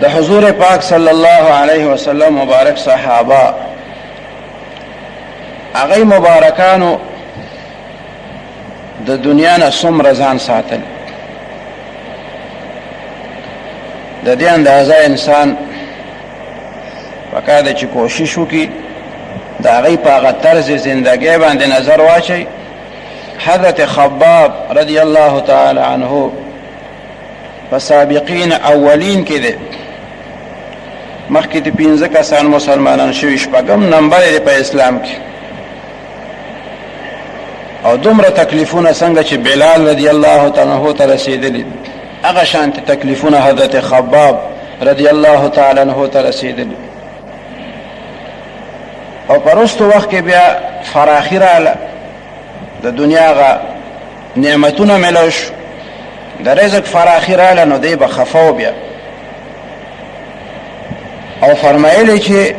د حضور پاک صلی الله علیه وسلم مبارک صحابه هغه مبارکانو د دنیا نه څومره ځان ساتل. د دې اندازه انسان پکار دی چې کوشش وکړي د هغې په هغه طرز زندګۍ باندې نظر واچوي. حضرت خباب رضی الله تعالی عنه په سابقین اولین کې دی، مخکې د 15 کسان مسلمانان شوي، 6م نمبر دی په اسلام کې. او دومره تکلیفونه څنګه چې بلال رضی الله تعالی عنه ته رسېدلي، هغه شانتې تکلیفونه حضرت خباب رضی الله تعالی عنه ته رسېدلي. او په وروستو وخت کې بیا فراخي راغله، د دنیا هغه نعمتونه میلاو شو، د رزق فراخي راغله، نو دی به خفه و بیا. او فرمایلی چې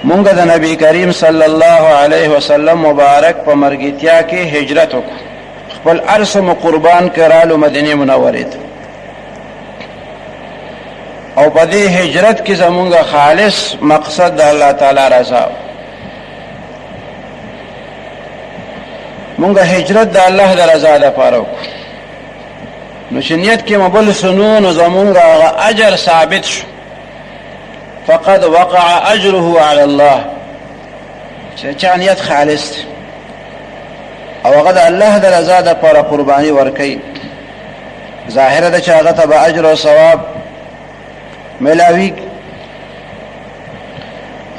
مونږ د نبی کریم صلی الله علیه وسلم مبارک په مرګتیا کې هجرت وکړو، خپل ارث مو قربان کړالو مدینه منورې ته. او په دې هجرت کې زمونږ خالص مقصد د الله تعالی رضا. مونږ هجرت د الله د رضا لپاره وکړو، نو چې نیت کې مبل سنو نو زمونږ هغه اجر ثابت شو. فقد وقع اجره على الله، چې چا نیت خالص دی او هغه د الله د رضا لپاره قرباني ورکوي، ظاهره ده چې هغه ته به اجر او ثواب ملاوي.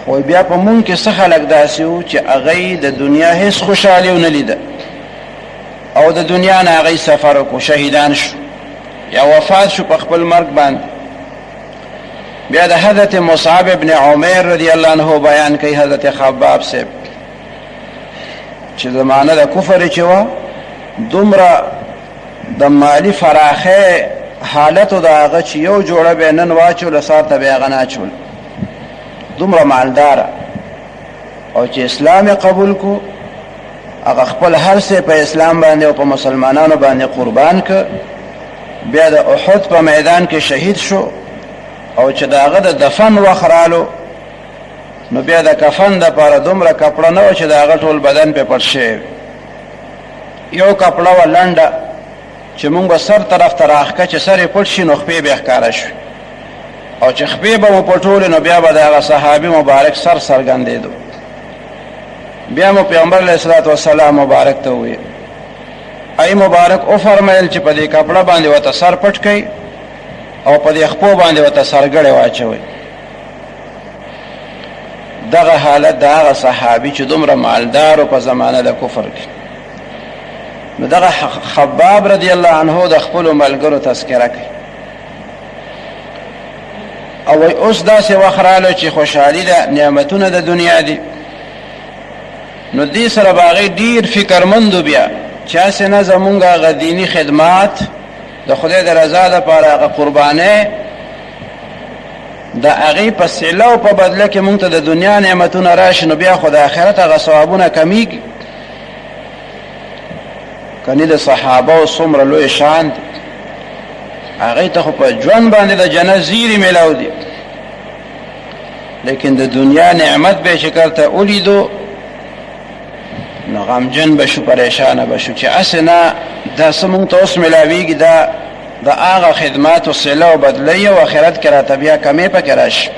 خو بیا په مونږ کې څه خلک داسې وو چې هغوی د دنیا هیڅ خوشحالي ونه لیده او د دنیا نه هغوی سفر وکړو، شهیدان شو یا وفات شو په خپل مرګ باندې. بیا د حضرت مصعب ابن عمیر رضی الله عنه بیان کوي حضرت خباب صاحب چې زمانه د کفر چې وه، دومره د مالی فراخه حالت د هغه چې یو جوړه به نن واچول سار ته به هغه نه اچول، دومره مالداره. او چې اسلام قبول کو، هغه خپل هر څه په اسلام باندې او په مسلمانانو باندې قربان که. بیا د احد په میدان کې شهید شو، او چې د هغه د دفن وخت رالو، نو بیا د کفن دپاره دومره کپړه نه وه چې د هغه ټول بدن پې پټ شوی. یو کپړه وه لنډه چې مونږ به سر طرف ته راښکه چې سر یې پټ شي نو خپې به یې ښکاره شوي، او چې خپې به مو پټولې نو بیا به د هغه صحابي مبارک سر څرګندېدو. بیا مو پیغمبر علیه الصلاة والسلام مبارک ته وویل، ای مبارک وفرمیل چې په دې کپړه باندې ورته سر پټ کړئ او په دې خپو باندې ورته سرګړی واچوئ. دغه حالت د هغه صحابي چې دومره مالدار و په زمانه د کفر کې. نو دغه خباب رضی الله عنه د خپلو ملګرو تذکره کوي او وایي اوس داسې وخت راغلی چې خوشحالي ده، نعمتونه د دنیا دي. نو دې سره به هغې ډېر فکرمند و بیا چې هسې نه زمونږ هغه دیني خدمات د خدای د رضا دپاره هغه قربانۍ د هغې په صله او په بدله کې مونږ ته د دنیا نعمتونه راشي، نو بیا خو د آخرت هغه ثوابونه کمیږي. کنی د صحابه څومره لوی شان دی، هغې ته خو په ژوند باندې د جنت زیري میلاو دي، لیکن د دنیا نعمت به چې کرته ولیدو نو غمجن به شو، پریشانه به شو چې هسې نه دا څه مونږ ته اوس میلاویږي، دا د هغه خدماتو صله او بدله او آخرت کې راته بیا کمې پکې راشي.